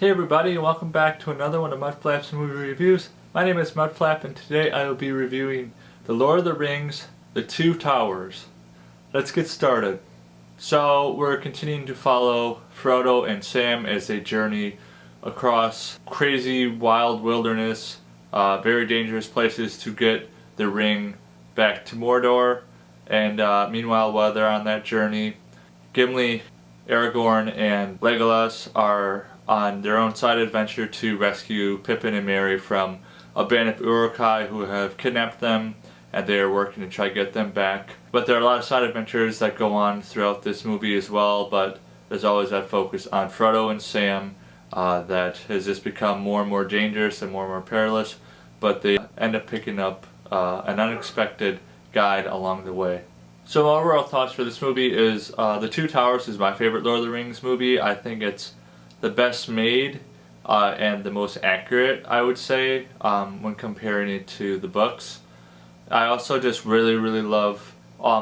Hey everybody, and welcome back to another one of Mudflap's movie reviews. My name is Mudflap, and today I will be reviewing The Lord of the Rings, The Two Towers. Let's get started. So, we're continuing to follow Frodo and Sam as they journey across crazy, wild wilderness, very dangerous places to get the ring back to Mordor. And meanwhile, while they're on that journey, Gimli, Aragorn, and Legolas are on their own side adventure to rescue Pippin and Merry from a band of Uruk-hai who have kidnapped them, and they are working to try to get them back. But there are a lot of side adventures that go on throughout this movie as well, but there's always that focus on Frodo and Sam that has just become more and more dangerous and more perilous, but they end up picking up an unexpected guide along the way. So my overall thoughts for this movie is The Two Towers is my favorite Lord of the Rings movie. I think it's the best made and the most accurate, I would say, when comparing it to the books. I also just really love,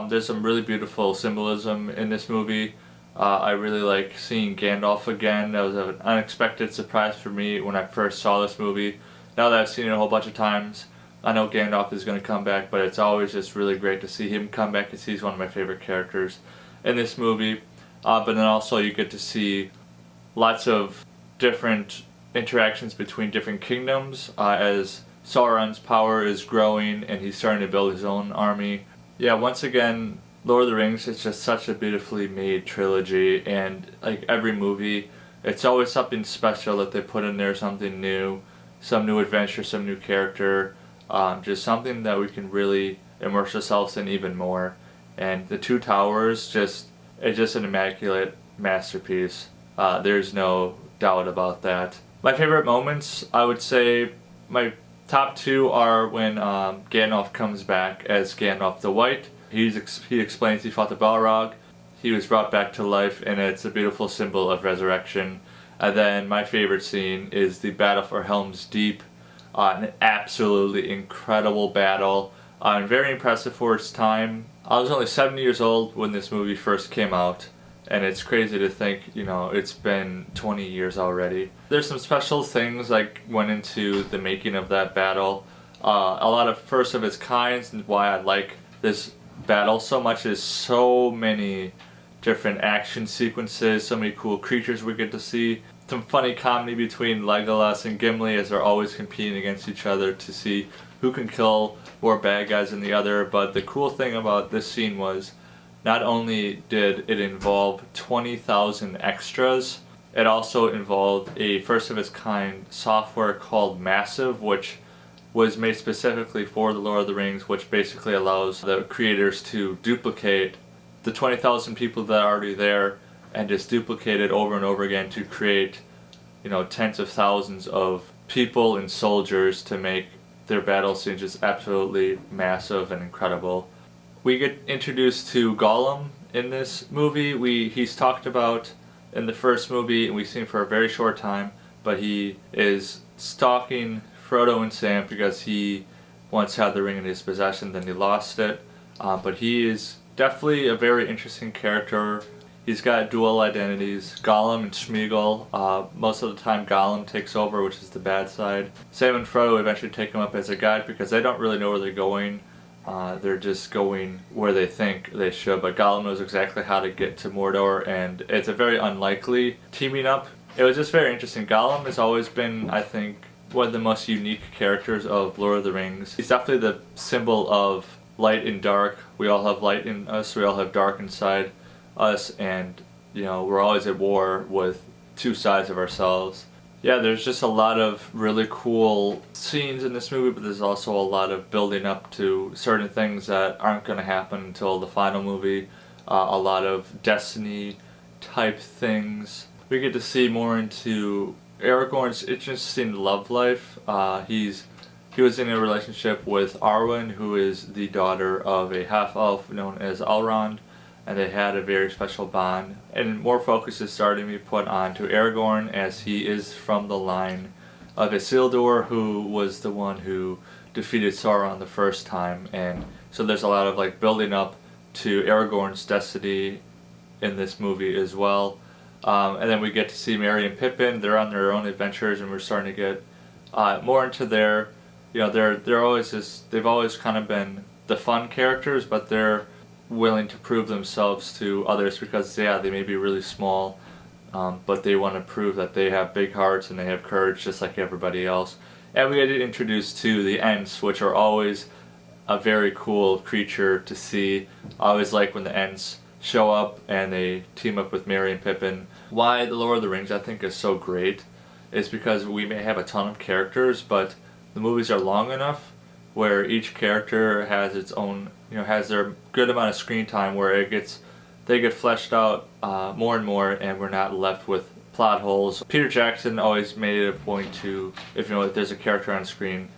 there's some really beautiful symbolism in this movie. I really like seeing Gandalf again. That was an unexpected surprise for me when I first saw this movie. Now that I've seen it a whole bunch of times, I know Gandalf is going to come back, but it's always just really great to see him come back because he's one of my favorite characters in this movie. But then also you get to see lots of different interactions between different kingdoms as Sauron's power is growing and he's starting to build his own army. Yeah, once again, Lord of the Rings is just such a beautifully made trilogy, and like every movie, it's always something special that they put in there, something new, some new adventure, some new character, just something that we can really immerse ourselves in even more. And The Two Towers, it's just an immaculate masterpiece. There's no doubt about that. My favorite moments, I would say, my top two are when Gandalf comes back as Gandalf the White. He explains he fought the Balrog, he was brought back to life, and it's a beautiful symbol of resurrection. And then my favorite scene is the battle for Helm's Deep. An absolutely incredible battle, and very impressive for its time. I was only 7 years old when this movie first came out, and it's crazy to think, it's been 20 years already. There's some special things like went into the making of that battle. A lot of first of its kinds, and why I like this battle so much is so many different action sequences, so many cool creatures we get to see. Some funny comedy between Legolas and Gimli as they're always competing against each other to see who can kill more bad guys than the other. But the cool thing about this scene was not only did it involve 20,000 extras, it also involved a first of its kind software called Massive, which was made specifically for The Lord of the Rings, which basically allows the creators to duplicate the 20,000 people that are already there and just duplicate it over and over again to create, tens of thousands of people and soldiers to make their battle scenes just absolutely massive and incredible. We get introduced to Gollum in this movie. He's talked about in the first movie, and we've seen him for a very short time, but he is stalking Frodo and Sam because he once had the ring in his possession, then he lost it. But he is definitely a very interesting character. He's got dual identities, Gollum and Smeagol. Most of the time Gollum takes over, which is the bad side. Sam and Frodo eventually take him up as a guide because they don't really know where they're going. They're just going where they think they should, but Gollum knows exactly how to get to Mordor, and it's a very unlikely teaming up. It was just very interesting. Gollum has always been, I think, one of the most unique characters of Lord of the Rings. He's definitely the symbol of light and dark. We all have light in us, we all have dark inside us, and we're always at war with two sides of ourselves. Yeah, there's just a lot of really cool scenes in this movie, but there's also a lot of building up to certain things that aren't going to happen until the final movie. A lot of destiny type things. We get to see more into Aragorn's interesting love life. He was in a relationship with Arwen, who is the daughter of a half-elf known as Elrond, and they had a very special bond. And more focus is starting to be put on to Aragorn, as he is from the line of Isildur, who was the one who defeated Sauron the first time. And so there's a lot of building up to Aragorn's destiny in this movie as well. And then we get to see Merry and Pippin. They're on their own adventures, and we're starting to get more into their, they're always they've always kind of been the fun characters, but they're willing to prove themselves to others because they may be really small, but they want to prove that they have big hearts and they have courage just like everybody else. And we get introduced to the Ents, which are always a very cool creature to see. I always like when the Ents show up and they team up with Merry and Pippin. Why the Lord of the Rings I think is so great is because we may have a ton of characters, but the movies are long enough where each character has its own, has their good amount of screen time where they get fleshed out more and more, and we're not left with plot holes. Peter Jackson always made it a point to, if there's a character on screen,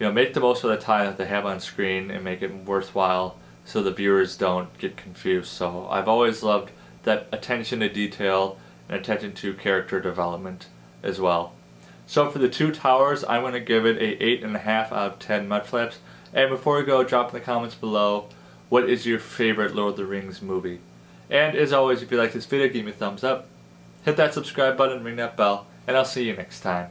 make the most of the time that they have on screen and make it worthwhile so the viewers don't get confused. So I've always loved that attention to detail and attention to character development as well. So for the Two Towers, I'm going to give it a 8.5 out of 10 Mudflaps. And before we go, drop in the comments below, what is your favorite Lord of the Rings movie? And as always, if you like this video, give me a thumbs up, hit that subscribe button, ring that bell, and I'll see you next time.